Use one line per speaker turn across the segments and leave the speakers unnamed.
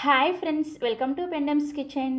Hi friends, welcome to Pendam's kitchen.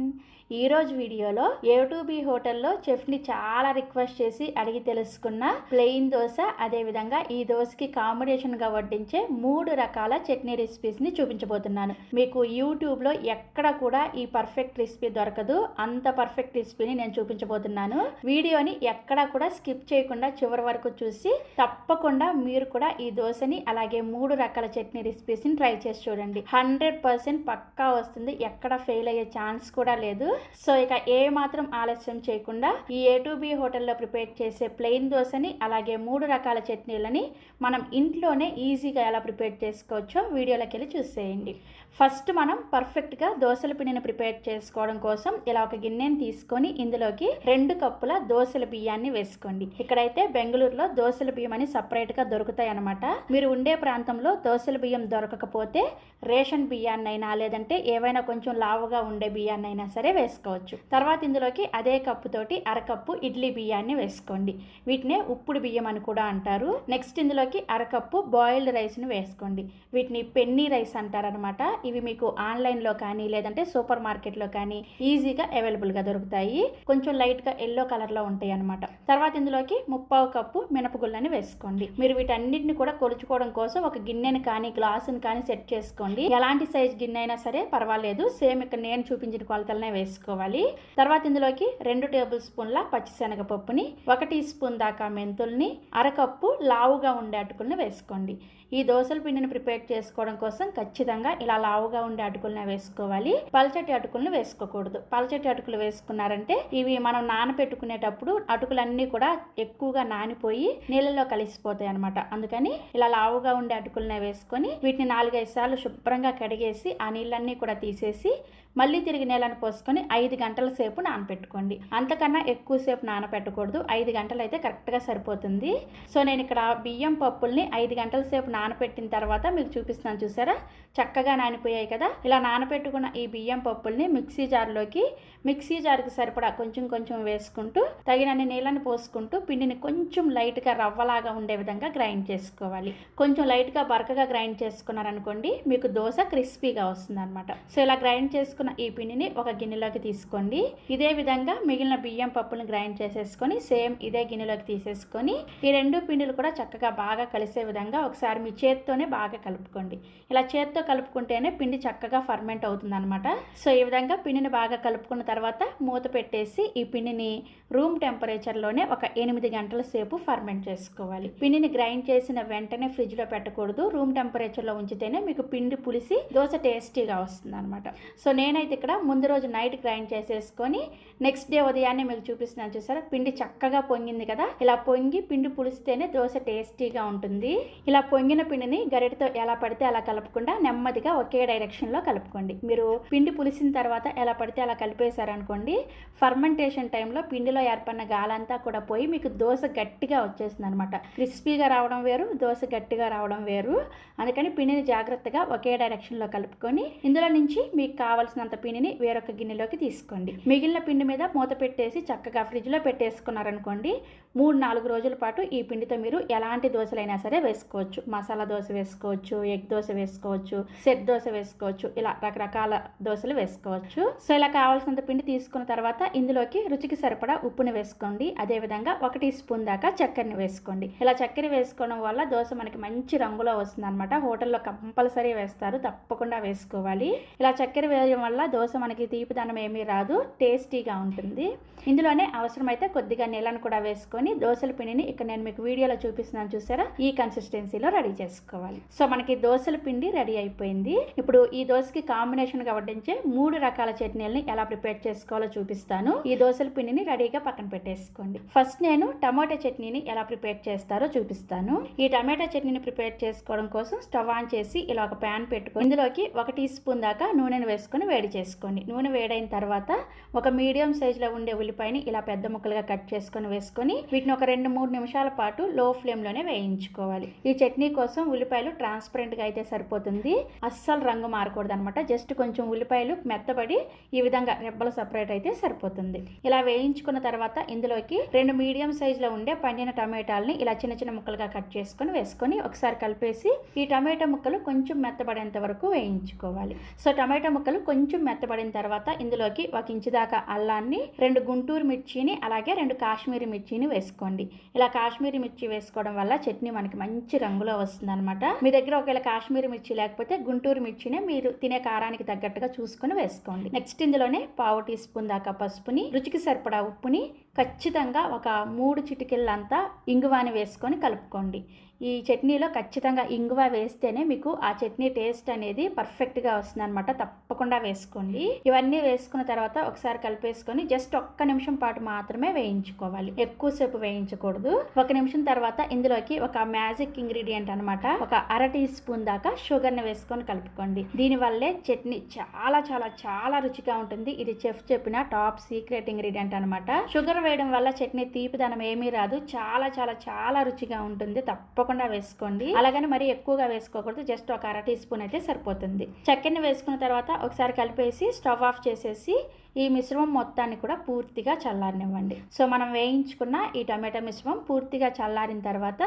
ఈరోజు వీడియోలో A2B హోటల్లో చెఫ్ని చాలా రిక్వెస్ట్ చేసి అడిగి తెలుసుకున్న ప్లెయిన్ దోశ, అదేవిధంగా ఈ దోశకి కాంబినేషన్గా వడ్డించే 3 రకాల చట్నీ రెసిపీస్ని చూపించబోతున్నాను. మీకు యూట్యూబ్లో ఎక్కడ కూడా ఈ పర్ఫెక్ట్ రెసిపీ దొరకదు. అంత పర్ఫెక్ట్ రెసిపీని నేను చూపించబోతున్నాను. వీడియోని ఎక్కడా కూడా స్కిప్ చేయకుండా చివరి వరకు చూసి తప్పకుండా మీరు కూడా ఈ దోశని అలాగే 3 రకాల చట్నీ రెసిపీస్ని ట్రై చేసి చూడండి. 100% పక్కా వస్తుంది. ఎక్కడ ఫెయిల్ అయ్యే ఛాన్స్ కూడా లేదు. సో ఇక ఏ మాత్రం ఆలస్యం చేయకుండా ఈ A2B హోటల్లో ప్రిపేర్ చేసే ప్లెయిన్ దోశని అలాగే 3 రకాల చట్నీలని మనం ఇంట్లోనే ఈజీగా ఎలా ప్రిపేర్ చేసుకోవచ్చో వీడియోలోకి వెళ్ళి చూసేయండి. ఫస్ట్ మనం పర్ఫెక్ట్గా దోశల పిండిని ప్రిపేర్ చేసుకోవడం కోసం ఇలా ఒక గిన్నెని తీసుకొని ఇందులోకి 2 కప్పుల దోశల బియ్యాన్ని వేసుకోండి. ఇక్కడైతే బెంగళూరులో దోశల బియ్యం అని సపరేట్గా దొరుకుతాయి అన్నమాట. మీరు ఉండే ప్రాంతంలో దోశల బియ్యం దొరకకపోతే రేషన్ బియ్యాన్నైనా లేదంటే ఏవైనా కొంచెం లావుగా ఉండే బియ్యాన్నైనా సరే వేసుకోవచ్చు. తర్వాత ఇందులోకి అదే కప్పుతోటి అరకప్పు ఇడ్లీ బియ్యాన్ని వేసుకోండి. వీటినే ఉప్పుడు బియ్యం అని కూడా అంటారు. నెక్స్ట్ ఇందులోకి అరకప్పు బాయిల్డ్ రైస్ని వేసుకోండి. వీటిని పెన్నీ రైస్ అంటారనమాట. ఇవి మీకు ఆన్లైన్లో కానీ లేదంటే సూపర్ మార్కెట్లో కానీ ఈజీగా అవైలబుల్గా దొరుకుతాయి. కొంచెం లైట్గా ఎల్లో కలర్లో ఉంటాయి అనమాట. తర్వాత ఇందులోకి 1/2 కప్పు మినపగుళ్ళని వేసుకోండి. మీరు వీటన్నిటిని కూడా కొలుచుకోవడం కోసం ఒక గిన్నెని కానీ గ్లాసుని కానీ సెట్ చేసుకోండి. ఎలాంటి సైజ్ గిన్నె అయినా సరే పర్వాలేదు. సేమ్ ఇక్కడ నేను చూపించిన కొలతలనే వేసుకోవాలి. తర్వాత ఇందులోకి 2 టేబుల్ స్పూన్ల పచ్చిశనగపప్పుని, 1 టీ స్పూన్ దాకా మెంతుల్ని, అరకప్పు లావుగా ఉండే అటుకుల్ని వేసుకోండి. ఈ దోశల పిండిని ప్రిపేర్ చేసుకోవడం కోసం ఖచ్చితంగా ఇలా లావుగా ఉండే అటుకులను వేసుకోవాలి. పల్చటి అటుకులను వేసుకోకూడదు. పల్చటి అటుకులు వేసుకున్నారంటే ఇవి మనం నానబెట్టుకునేటప్పుడు అటుకులన్నీ కూడా ఎక్కువగా నానిపోయి నీళ్ళలో కలిసిపోతాయి అనమాట. అందుకని ఇలా లావుగా ఉండే అటుకులనే వేసుకొని వీటిని 4-5 సార్లు శుభ్రంగా కడిగేసి ఆ నీళ్ళన్నీ కూడా తీసేసి మళ్ళీ తిరిగి నీళ్ళని పోసుకొని 5 గంటల సేపు నానపెట్టుకోండి. అంతకన్నా ఎక్కువసేపు నానపెట్టకూడదు. 5 గంటలు అయితే కరెక్ట్గా సరిపోతుంది. సో నేను ఇక్కడ బియ్యం పప్పుల్ని 5 గంటల సేపు నానపెట్టిన తర్వాత మీకు చూపిస్తున్నాను. చూసారా, చక్కగా నానిపోయాయి కదా. ఇలా నానపెట్టుకున్న ఈ బియ్యం పప్పుల్ని మిక్సీ జార్కి సరిపడా కొంచెం కొంచెం వేసుకుంటూ తగినన్ని నీళ్ళని పోసుకుంటూ పిండిని కొంచెం లైట్గా రవ్వలాగా ఉండే విధంగా గ్రైండ్ చేసుకోవాలి. కొంచెం లైట్గా బరకగా గ్రైండ్ చేసుకున్నారనుకోండి మీకు దోశ క్రిస్పీగా వస్తుంది అనమాట. సో ఇలా గ్రైండ్ చేసుకున్న ఈ పిండిని ఒక గిన్నెలోకి తీసుకోండి. ఇదే విధంగా మిగిలిన బియ్యం పప్పులను గ్రైండ్ చేసేసుకొని సేమ్ ఇదే గిన్నెలోకి తీసేసుకొని ఈ 2 పిండిలు కూడా చక్కగా బాగా కలిసే విధంగా ఒకసారి మీ చేత్తోనే బాగా కలుపుకోండి. ఇలా చేత్తో కలుపుకుంటేనే పిండి చక్కగా ఫర్మెంట్ అవుతుంది అనమాట. సో ఈ విధంగా పిండిని బాగా కలుపుకున్న తర్వాత మూత పెట్టేసి ఈ పిండిని రూమ్ టెంపరేచర్లోనే ఒక 8 గంటల సేపు ఫర్మెంట్ చేసుకోవాలి. పిండిని గ్రైండ్ చేసిన వెంటనే ఫ్రిడ్జ్లో పెట్టకూడదు. రూమ్ టెంపరేచర్లో ఉంచితేనే మీకు పిండి పులిసి దోశ టేస్టీగా వస్తుంది అనమాట. సో నేనైతే ఇక్కడ ముందు రోజు నైట్ గ్రైండ్ చేసేసుకొని నెక్స్ట్ డే ఉదయాన్నే మీకు చూపిస్తున్నాను. చూసారా, పిండి చక్కగా పొంగింది కదా. ఇలా పొంగి పిండి పులిస్తేనే దోశ టేస్టీగా ఉంటుంది. ఇలా పొంగిన పిండిని గరిటతో ఎలా పడితే అలా కలపకుండా నెమ్మదిగా ఒకే డైరెక్షన్లో కలుపుకోండి. మీరు పిండి పులిసిన తర్వాత ఎలా పడితే అలా కలిపేశారనుకోండి, ఫర్మెంటేషన్ టైంలో పిండిలో ఏర్పడిన గాలంతా కూడా పోయి మీకు దోశ గట్టిగా వచ్చేస్తుంది అనమాట. క్రిస్పీగా రావడం వేరు, దోశ గట్టిగా రావడం వేరు. అందుకని పిండిని జాగ్రత్తగా ఒకే డైరెక్షన్లో కలుపుకొని ఇందులో నుంచి మీకు కావాల్సినంత పిండిని వేరొక గిన్నెలోకి తీసుకోండి. మిగిలిన పిండి మీద మూత పెట్టేసి చక్కగా ఫ్రిడ్జ్లో పెట్టేసుకున్నారనుకోండి, 3-4 రోజుల పాటు ఈ పిండితో మీరు ఎలాంటి దోశలైనా సరే వేసుకోవచ్చు. మసాలా దోశ వేసుకోవచ్చు, ఎగ్ దోశ వేసుకోవచ్చు, సెట్ దోశ వేసుకోవచ్చు, ఇలా రకరకాల దోశలు వేసుకోవచ్చు. సో ఇలా కావాల్సినంత పిండి తీసుకున్న తర్వాత ఇందులోకి రుచికి సరిపడా ఉప్పుని వేసుకోండి. అదేవిధంగా 1 టీ స్పూన్ దాకా చక్కెరని వేసుకోండి. ఇలా చక్కెర వేసుకోవడం వల్ల దోశ మనకి మంచి రంగులో వస్తుంది అనమాట. హోటల్లో కంపల్సరీ వేస్తారు, తప్పకుండా వేసుకోవాలి. ఇలా చక్కెర వేయడం వల్ల దోశ మనకి తీపిదనం ఏమీ రాదు, టేస్టీగా ఉంటుంది. ఇందులోనే అవసరమైతే కొద్దిగా నీళ్ళను కూడా వేసుకొని దోశల పిండిని ఇక్కడ నేను మీకు వీడియోలో చూపిస్తున్నాను. చూసారా, ఈ కన్సిస్టెన్సీలో రెడీ చేసుకోవాలి. సో మనకి దోశల పిండి రెడీ అయిపోయింది. ఇప్పుడు ఈ దోశకి కాంబినేషన్గా వడ్డించే 3 రకాల చట్నీలని ఎలా ప్రిపేర్ చేసుకోవాలో చూపిస్తాను. ఈ దోశల పిండిని రెడీగా పక్కన పెట్టేసుకోండి. ఫస్ట్ నేను టమాటా చట్నీని ఎలా ప్రిపేర్ చేస్తారో చూపిస్తాను. ఈ టమాటా చట్నీని ప్రిపేర్ చేసుకోవడం కోసం స్టవ్ ఆన్ చేసి ఇలా ఒక ప్యాన్ పెట్టుకొని ఇందులోకి 1 టీ స్పూన్ దాకా నూనెను వేసుకొని వేడి చేసుకోండి. నూనె వేడైన తర్వాత ఒక మీడియం సైజులో ఉండే ఉల్లిపాయని ఇలా పెద్ద ముక్కలుగా కట్ చేసుకొని వేసుకొని వీటిని ఒక 2-3 నిమిషాల పాటు లో ఫ్లేమ్లోనే వేయించుకోవాలి. ఈ చట్నీ కోసం ఉల్లిపాయలు ట్రాన్స్పరెంట్గా అయితే సరిపోతుంది. అస్సలు రంగు మారకూడదు అనమాట. జస్ట్ కొంచెం ఉల్లిపాయలు మెత్తబడి ఈ విధంగా రెబ్బలు సపరేట్ అయితే సరిపోతుంది. ఇలా వేయించుకున్న తర్వాత ఇందులోకి 2 మీడియం సైజులో ఉండే పండిన టమాటాలని ఇలా చిన్న చిన్న ముక్కలుగా కట్ చేసుకొని వేసుకొని ఒకసారి కలిపేసి ఈ టమాటా ముక్కలు కొంచెం మెత్తబడేంత వరకు వేయించుకోవాలి. సో టమాటా ముక్కలు కొంచెం మెత్తబడిన తర్వాత ఇందులోకి 1 ఇంచు దాకా అల్లాన్ని, 2 గుంటూరు మిర్చిని, అలాగే 2 కాశ్మీరీ మిర్చిని వేసుకోండి. ఇలా కాశ్మీరీ మిర్చి వేసుకోవడం వల్ల చట్నీ మనకి మంచి రంగులో వస్తుంది అనమాట. మీ దగ్గర ఒకవేళ కాశ్మీరీ మిర్చి లేకపోతే గుంటూరు మిర్చినే మీరు తినే కారానికి తగ్గట్టుగా చూసుకొని వేసుకోండి. నెక్స్ట్ ఇందులోనే 1/2 టీ స్పూన్ దాకా పసుపుని, రుచికి సరిపడా ఉప్పుని, ఖచ్చితంగా ఒక 3 చిటికెళ్ళంతా ఇంగువాని వేసుకొని కలుపుకోండి. ఈ చట్నీలో ఖచ్చితంగా ఇంగువ వేస్తేనే మీకు ఆ చట్నీ టేస్ట్ అనేది పర్ఫెక్ట్గా వస్తుంది అనమాట. తప్పకుండా వేసుకోండి. ఇవన్నీ వేసుకున్న తర్వాత ఒకసారి కలిపేసుకొని జస్ట్ 1 నిమిషం పాటు మాత్రమే వేయించుకోవాలి, ఎక్కువసేపు వేయించకూడదు. 1 నిమిషం తర్వాత ఇందులోకి ఒక మ్యాజిక్ ఇంగ్రీడియంట్ అనమాట, ఒక 1/2 టీ స్పూన్ దాకా షుగర్ని వేసుకొని కలుపుకోండి. దీనివల్లే చట్నీ చాలా చాలా చాలా రుచిగా ఉంటుంది. ఇది చెఫ్ చెప్పిన టాప్ సీక్రెట్ ఇంగ్రీడియంట్ అనమాట. షుగర్ వేయడం వల్ల చట్నీ తీపిదనం ఏమీ రాదు, చాలా చాలా చాలా రుచిగా ఉంటుంది. తప్పకుండా వేసుకోండి. అలాగని మరీ ఎక్కువగా వేసుకోకూడదు, జస్ట్ ఒక 1/2 టీ స్పూన్ అయితే సరిపోతుంది. చక్కెరని వేసుకున్న తర్వాత ఒకసారి కలిపేసి స్టవ్ ఆఫ్ చేసేసి ఈ మిశ్రమం మొత్తాన్ని కూడా పూర్తిగా చల్లారనివ్వండి. సో మనం వేయించుకున్న ఈ టమాటా మిశ్రమం పూర్తిగా చల్లారిన తర్వాత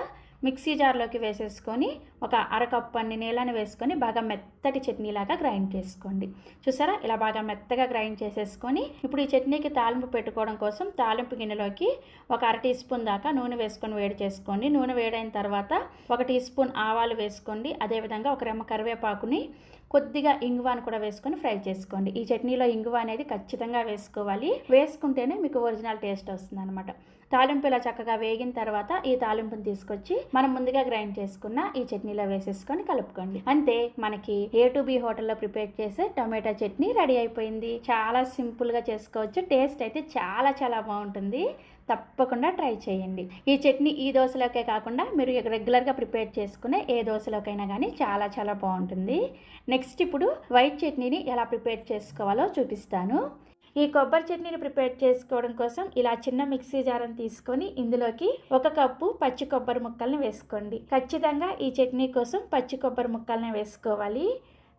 మిక్సీ జార్లోకి వేసేసుకొని ఒక 1/2 కప్పు అన్ని నీళ్ళని వేసుకొని బాగా మెత్తటి చట్నీలాగా గ్రైండ్ చేసుకోండి. చూసారా, ఇలా బాగా మెత్తగా గ్రైండ్ చేసేసుకొని ఇప్పుడు ఈ చట్నీకి తాలింపు పెట్టుకోవడం కోసం తాలింపు గిన్నెలోకి ఒక 1/2 టీ స్పూన్ దాకా నూనె వేసుకొని వేడి చేసుకోండి. నూనె వేడైన తర్వాత 1 టీ స్పూన్ ఆవాలు వేసుకోండి. అదేవిధంగా 1 రెమ్మ కరివేపాకుని, కొద్దిగా ఇంగువాను కూడా వేసుకొని ఫ్రై చేసుకోండి. ఈ చట్నీలో ఇంగువ అనేది ఖచ్చితంగా వేసుకోవాలి, వేసుకుంటేనే మీకు ఒరిజినల్ టేస్ట్ వస్తుంది అనమాట. తాలింపు ఇలా చక్కగా వేగిన తర్వాత ఈ తాలింపుని తీసుకొచ్చి మనం ముందుగా గ్రైండ్ చేసుకున్న ఈ చట్నీలో వేసేసుకొని కలుపుకోండి. అంతే, మనకి A2B హోటల్లో ప్రిపేర్ చేసే టమాటా చట్నీ రెడీ అయిపోయింది. చాలా సింపుల్గా చేసుకోవచ్చు, టేస్ట్ అయితే చాలా చాలా బాగుంటుంది. తప్పకుండా ట్రై చేయండి. ఈ చట్నీ ఈ దోశలోకే కాకుండా మీరు రెగ్యులర్గా ప్రిపేర్ చేసుకునే ఏ దోశలోకైనా కానీ చాలా చాలా బాగుంటుంది. నెక్స్ట్ ఇప్పుడు వైట్ చట్నీని ఎలా ప్రిపేర్ చేసుకోవాలో చూపిస్తాను. ఈ కొబ్బరి చట్నీని ప్రిపేర్ చేసుకోవడం కోసం ఇలా చిన్న మిక్సీ జార్ని తీసుకొని ఇందులోకి 1 కప్పు పచ్చి కొబ్బరి ముక్కల్ని వేసుకోండి. ఖచ్చితంగా ఈ చట్నీ కోసం పచ్చి కొబ్బరి ముక్కల్ని వేసుకోవాలి.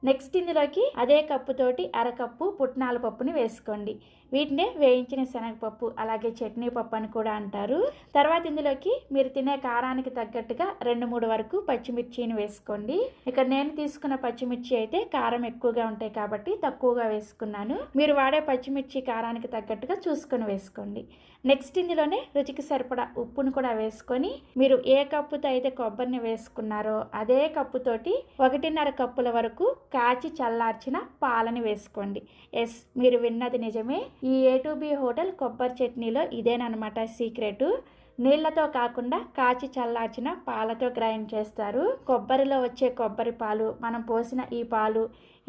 నెక్స్ట్ ఇందులోకి అదే కప్పుతోటి 1/2 కప్పు పుట్నాల పప్పుని వేసుకోండి. వీటినే వేయించిన శనగపప్పు, అలాగే చట్నీ పప్పు అని కూడా అంటారు. తర్వాత ఇందులోకి మీరు తినే కారానికి తగ్గట్టుగా 2-3 వరకు పచ్చిమిర్చిని వేసుకోండి. ఇక్కడ నేను తీసుకున్న పచ్చిమిర్చి అయితే కారం ఎక్కువగా ఉంటాయి కాబట్టి తక్కువగా వేసుకున్నాను. మీరు వాడే పచ్చిమిర్చి కారానికి తగ్గట్టుగా చూసుకొని వేసుకోండి. నెక్స్ట్ ఇందులోనే రుచికి సరిపడా ఉప్పును కూడా వేసుకొని మీరు ఏ కప్పుతో అయితే కొబ్బరిని వేసుకున్నారో అదే కప్పుతోటి 1.5 కప్పుల వరకు కాచి చల్లార్చిన పాలని వేసుకోండి. ఎస్, మీరు విన్నది నిజమే. ఈ A2B హోటల్ కొబ్బరి చట్నీలో ఇదేనమాట సీక్రెట్. నీళ్లతో కాకుండా కాచి చల్లార్చిన పాలతో గ్రైండ్ చేస్తారు. కొబ్బరిలో వచ్చే కొబ్బరి పాలు, మనం పోసిన ఈ పాలు,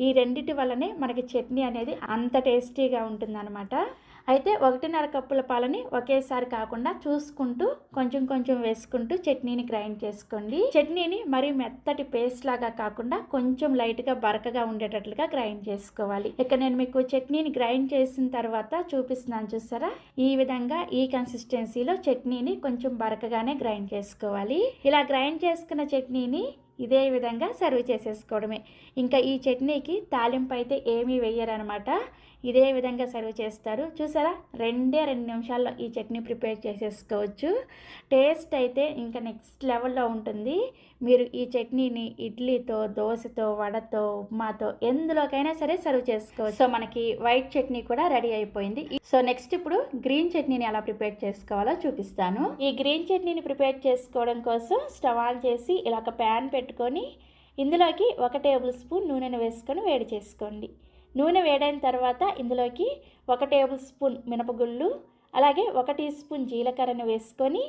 ఈ రెండిటి వల్లనే మనకి చట్నీ అనేది అంత టేస్టీగా ఉంటుందన్నమాట. అయితే 1.5 కప్పుల పాలని ఒకేసారి కాకుండా చూసుకుంటూ కొంచెం కొంచెం వేసుకుంటూ చట్నీని గ్రైండ్ చేసుకోండి. చట్నీని మరీ మెత్తటి పేస్ట్ లాగా కాకుండా కొంచెం లైట్గా బరకగా ఉండేటట్లుగా గ్రైండ్ చేసుకోవాలి. ఇక నేను మీకు చట్నీని గ్రైండ్ చేసిన తర్వాత చూపిస్తున్నాను, చూసారా, ఈ విధంగా ఈ కన్సిస్టెన్సీలో చట్నీని కొంచెం బరకగానే గ్రైండ్ చేసుకోవాలి. ఇలా గ్రైండ్ చేసుకున్న చట్నీని ఇదే విధంగా సర్వ్ చేసేసుకోవడమే. ఇంకా ఈ చట్నీకి తాలింపు అయితే ఏమీ వేయరనమాట. ఇదే విధంగా సర్వ్ చేస్తారు. చూసారా, 2 నిమిషాల్లో ఈ చట్నీ ప్రిపేర్ చేసేసుకోవచ్చు. టేస్ట్ అయితే ఇంకా నెక్స్ట్ లెవెల్లో ఉంటుంది. మీరు ఈ చట్నీని ఇడ్లీతో, దోశతో, వడతో, ఉప్మాతో ఎందులోకైనా సరే సర్వ్ చేసుకోవచ్చు. సో మనకి వైట్ చట్నీ కూడా రెడీ అయిపోయింది. సో నెక్స్ట్ ఇప్పుడు గ్రీన్ చట్నీని ఎలా ప్రిపేర్ చేసుకోవాలో చూపిస్తాను. ఈ గ్రీన్ చట్నీని ప్రిపేర్ చేసుకోవడం కోసం స్టవ్ ఆన్ చేసి ఇలా ఒక ప్యాన్ పెట్టుకొని ఇందులోకి 1 టేబుల్ స్పూన్ నూనెను వేసుకొని వేడి చేసుకోండి. నూనె వేడైన తర్వాత ఇందులోకి 1 టేబుల్ స్పూన్ మినపగుళ్ళు, అలాగే 1 టీ స్పూన్ జీలకర్రని వేసుకొని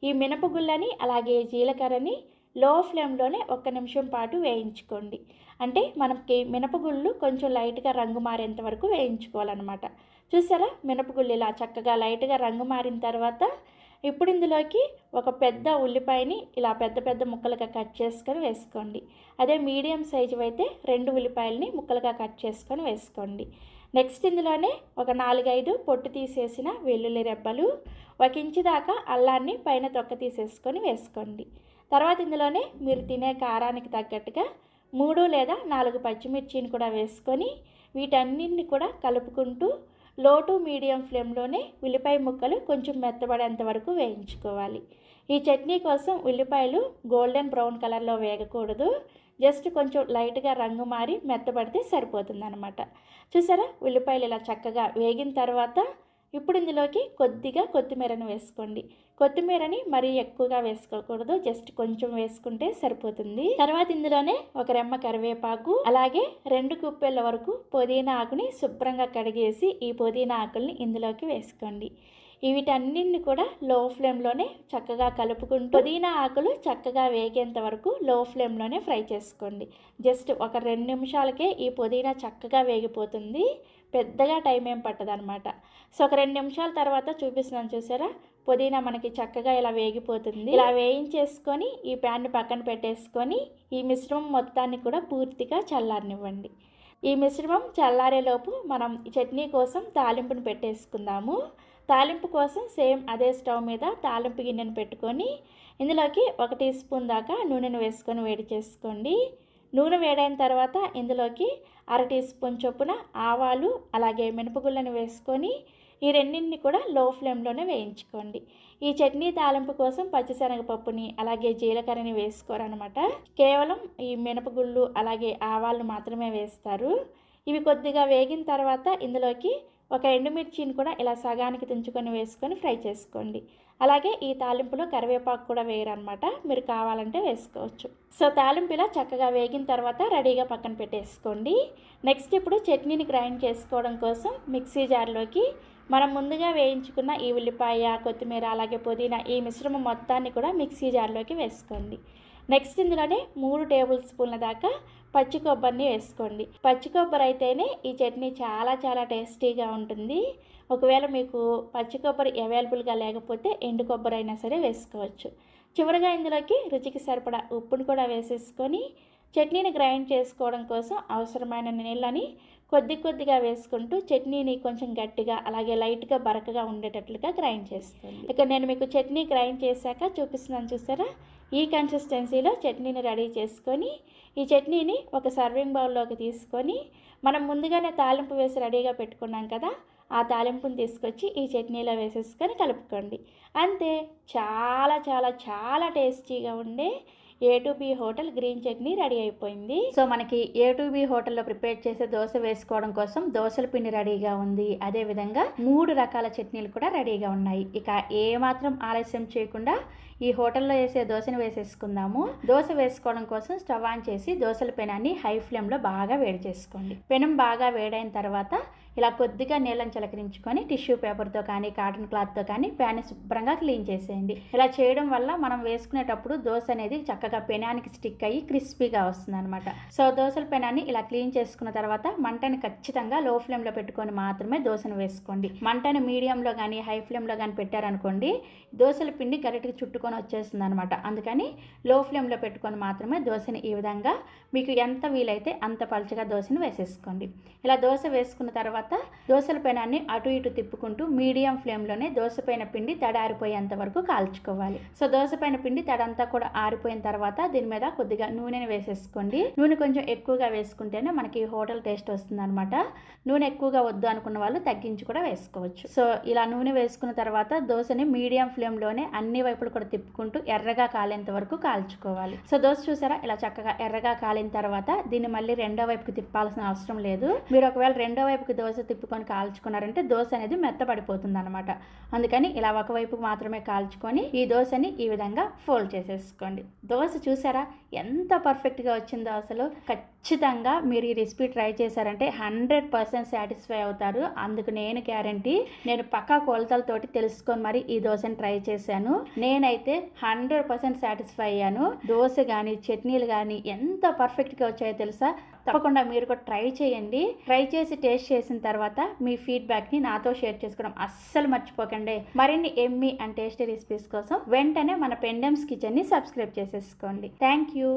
ఈ మినపగుళ్ళని అలాగే జీలకర్రని లో ఫ్లేమ్లోనే 1 నిమిషం పాటు వేయించుకోండి. అంటే మనకి మినపగుళ్ళు కొంచెం లైట్గా రంగు మారేంత వరకు వేయించుకోవాలన్నమాట. చూసారా, మినపగుళ్ళు ఇలా చక్కగా లైట్గా రంగు మారిన తర్వాత ఇప్పుడు ఇందులోకి ఒక పెద్ద ఉల్లిపాయని ఇలా పెద్ద పెద్ద ముక్కలుగా కట్ చేసుకొని వేసుకోండి. అదే మీడియం సైజు అయితే 2 ఉల్లిపాయలని ముక్కలుగా కట్ చేసుకొని వేసుకోండి. నెక్స్ట్ ఇందులోనే ఒక 4-5 పొట్టు తీసేసిన వెల్లుల్లి రెబ్బలు, 1 ఇంచు దాకా అల్లాన్ని పైన తొక్క తీసేసుకొని వేసుకోండి. తర్వాత ఇందులోనే మీరు తినే కారానికి తగ్గట్టుగా 3 లేదా 4 పచ్చిమిర్చిని కూడా వేసుకొని వీటన్నిటిని కూడా కలుపుకుంటూ లో టు మీడియం ఫ్లేమ్లోనే ఉల్లిపాయ ముక్కలు కొంచెం మెత్తబడేంత వరకు వేయించుకోవాలి. ఈ చట్నీ కోసం ఉల్లిపాయలు గోల్డెన్ బ్రౌన్ కలర్లో వేగకూడదు, జస్ట్ కొంచెం లైట్గా రంగు మారి మెత్తబడితే సరిపోతుందన్నమాట. చూసారా, ఉల్లిపాయలు ఇలా చక్కగా వేగిన తర్వాత ఇప్పుడు ఇందులోకి కొద్దిగా కొత్తిమీరను వేసుకోండి. కొత్తిమీరని మరీ ఎక్కువగా వేసుకోకూడదు, జస్ట్ కొంచెం వేసుకుంటే సరిపోతుంది. తర్వాత ఇందులోనే ఒక రెమ్మ కరివేపాకు, అలాగే 2 గుప్పెళ్ళ వరకు పుదీనా ఆకుని శుభ్రంగా కడిగేసి ఈ పుదీనా ఆకుల్ని ఇందులోకి వేసుకోండి. వీటన్నిటిని కూడా లో ఫ్లేమ్లోనే చక్కగా కలుపుకుంటూ పుదీనా ఆకులు చక్కగా వేగేంత వరకు లో ఫ్లేమ్లోనే ఫ్రై చేసుకోండి. జస్ట్ ఒక 2 నిమిషాలకే ఈ పుదీనా చక్కగా వేగిపోతుంది, పెద్దగా టైం ఏం పట్టదనమాట. సో ఒక 2 నిమిషాల తర్వాత చూపిస్తున్నాను, చూసారా, పుదీనా మనకి చక్కగా ఇలా వేగిపోతుంది. ఇలా వేయించేసుకొని ఈ ప్యాన్ని పక్కన పెట్టేసుకొని ఈ మిశ్రమం మొత్తాన్ని కూడా పూర్తిగా చల్లారనివ్వండి. ఈ మిశ్రమం చల్లారేలోపు మనం చట్నీ కోసం తాలింపుని పెట్టేసుకుందాము. తాలింపు కోసం సేమ్ అదే స్టవ్ మీద తాలింపు గిన్నెను పెట్టుకొని ఇందులోకి 1 టీ స్పూన్ దాకా నూనెను వేసుకొని వేడి చేసుకోండి. నూనె వేడైన తర్వాత ఇందులోకి 1/2 టీ స్పూన్ చొప్పున ఆవాలు అలాగే మినపగుళ్ళను వేసుకొని ఈ రెండింటిని కూడా లో ఫ్లేమ్లోనే వేయించుకోండి. ఈ చట్నీ తాలింపు కోసం పచ్చిశనగపప్పుని అలాగే జీలకర్రని వేసుకోరనమాట. కేవలం ఈ మినపగుళ్ళు అలాగే ఆవాలు మాత్రమే వేస్తారు. ఇవి కొద్దిగా వేగిన తర్వాత ఇందులోకి ఒక ఎండుమిర్చిని కూడా ఇలా సగానికి తుంచుకొని వేసుకొని ఫ్రై చేసుకోండి. అలాగే ఈ తాలింపులో కరివేపాకు కూడా వేయరనమాట, మీరు కావాలంటే వేసుకోవచ్చు. సో తాలింపు ఇలా చక్కగా వేగిన తర్వాత రెడీగా పక్కన పెట్టేసుకోండి. నెక్స్ట్ ఇప్పుడు చట్నీని గ్రైండ్ చేసుకోవడం కోసం మిక్సీ జార్లోకి మనం ముందుగా వేయించుకున్న ఈ ఉల్లిపాయ, కొత్తిమీర అలాగే పుదీనా ఈ మిశ్రమం మొత్తాన్ని కూడా మిక్సీ జార్లోకి వేసుకోండి. నెక్స్ట్ ఇందులోనే 3 టేబుల్ స్పూన్ల దాకా పచ్చి కొబ్బరిని వేసుకోండి. పచ్చి కొబ్బరి అయితేనే ఈ చట్నీ చాలా చాలా టేస్టీగా ఉంటుంది. ఒకవేళ మీకు పచ్చి కొబ్బరి అవైలబుల్గా లేకపోతే ఎండు కొబ్బరి అయినా సరే వేసుకోవచ్చు. చివరిగా ఇందులోకి రుచికి సరిపడా ఉప్పును కూడా వేసేసుకొని చట్నీని గ్రైండ్ చేసుకోవడం కోసం అవసరమైన నీళ్ళని కొద్దిగా వేసుకుంటూ చట్నీని కొంచెం గట్టిగా అలాగే లైట్గా బరకగా ఉండేటట్లుగా గ్రైండ్ చేసుకోండి. ఇక నేను మీకు చట్నీ గ్రైండ్ చేశాక చూపిస్తున్నాను, చూసారా, ఈ కన్సిస్టెన్సీలో చట్నీని రెడీ చేసుకొని ఈ చట్నీని ఒక సర్వింగ్ బౌల్లోకి తీసుకొని మనం ముందుగానే తాలింపు వేసి రెడీగా పెట్టుకున్నాం కదా, ఆ తాలింపుని తీసుకొచ్చి ఈ చట్నీలో వేసేసుకొని కలుపుకోండి. అంతే, చాలా చాలా చాలా టేస్టీగా ఉండే A2B hotel green chutney ready అయిపోయింది. సో మనకి A2B హోటల్లో ప్రిపేర్ చేసే దోశ వేసుకోవడం కోసం దోశల పిండి రెడీగా ఉంది. అదేవిధంగా 3 రకాల చట్నీలు కూడా రెడీగా ఉన్నాయి. ఇక ఏమాత్రం ఆలస్యం చేయకుండా ఈ హోటల్లో వేసే దోశను వేసేసుకుందాము. దోశ వేసుకోవడం కోసం స్టవ్ ఆన్ చేసి దోశల పెనాన్ని హై ఫ్లేమ్లో బాగా వేడి చేసుకోండి. పెనం బాగా వేడైన తర్వాత ఇలా కొద్దిగా నీళ్ళని చిలకరించుకొని టిష్యూ పేపర్తో కానీ కాటన్ క్లాత్తో కానీ ప్యాన్ని శుభ్రంగా క్లీన్ చేసేయండి. ఇలా చేయడం వల్ల మనం వేసుకునేటప్పుడు దోశ అనేది చక్కగా పెనానికి స్టిక్ అయ్యి క్రిస్పీగా వస్తుంది అనమాట. సో దోశల పెనాన్ని ఇలా క్లీన్ చేసుకున్న తర్వాత మంటని ఖచ్చితంగా లో ఫ్లేమ్లో పెట్టుకొని మాత్రమే దోశను వేసుకోండి. మంటని మీడియంలో కానీ హై ఫ్లేమ్లో కానీ పెట్టారనుకోండి, దోశల పిండి గరిటకి చుట్టుకొని వచ్చేస్తుంది అనమాట. అందుకని లో ఫ్లేమ్లో పెట్టుకొని మాత్రమే దోశని ఈ విధంగా మీకు ఎంత వీలైతే అంత పలుచగా దోశను వేసేసుకోండి. ఇలా దోశ వేసుకున్న తర్వాత దోశల పెనాన్ని అటు ఇటు తిప్పుకుంటూ మీడియం ఫ్లేమ్లోనే దోశ పైన పిండి తడారిపోయేంత వరకు కాల్చుకోవాలి. సో దోశ పైన పిండి తడంతా కూడా ఆరిపోయిన తర్వాత దీని మీద కొద్దిగా నూనెని వేసేసుకోండి. నూనె కొంచెం ఎక్కువగా వేసుకుంటేనే మనకి హోటల్ టేస్ట్ వస్తుంది అనమాట. నూనె ఎక్కువగా వద్దు అనుకున్న వాళ్ళు తగ్గించి కూడా వేసుకోవచ్చు. సో ఇలా నూనె వేసుకున్న తర్వాత దోశని మీడియం ఫ్లేమ్లోనే అన్ని వైపులు కూడా తిప్పుకుంటూ ఎర్రగా కాలేంత వరకు కాల్చుకోవాలి. సో దోశ చూసారా, ఇలా చక్కగా ఎర్రగా కాలిన తర్వాత దీన్ని మళ్ళీ రెండో వైపుకి తిప్పాల్సిన అవసరం లేదు. మీరు ఒకవేళ రెండో వైపుకి దోశ తిప్పుకొని కాల్చుకున్నారంటే దోశ అనేది మెత్తబడిపోతుంది అనమాట. అందుకని ఇలా ఒకవైపు మాత్రమే కాల్చుకొని ఈ దోశని ఈ విధంగా ఫోల్డ్ చేసేసుకోండి. దోశ చూసారా ఎంత పర్ఫెక్ట్గా వచ్చిందో, అసలు ఖచ్చితంగా మీరు ఈ రెసిపీ ట్రై చేశారంటే 100% సాటిస్ఫై అవుతారు. అందుకు నేను గ్యారంటీ. నేను పక్కా కొలతలతోటి తెలుసుకొని మరి ఈ దోశని ట్రై చేశాను. నేనైతే 100% సాటిస్ఫై అయ్యాను. దోశ కానీ చట్నీలు కానీ ఎంత పర్ఫెక్ట్గా వచ్చాయో తెలుసా. తప్పకుండా మీరు కూడా ట్రై చేయండి. ట్రై చేసి టేస్ట్ చేసిన తర్వాత మీ ఫీడ్బ్యాక్ని నాతో షేర్ చేసుకోవడం అస్సలు మర్చిపోకండి. మరిన్ని ఎమ్మీ అండ్ టేస్టీ రెసిపీస్ కోసం వెంటనే మన పెండెమ్స్ కిచెన్ని సబ్స్క్రైబ్ చేసేసుకోండి. Thank you.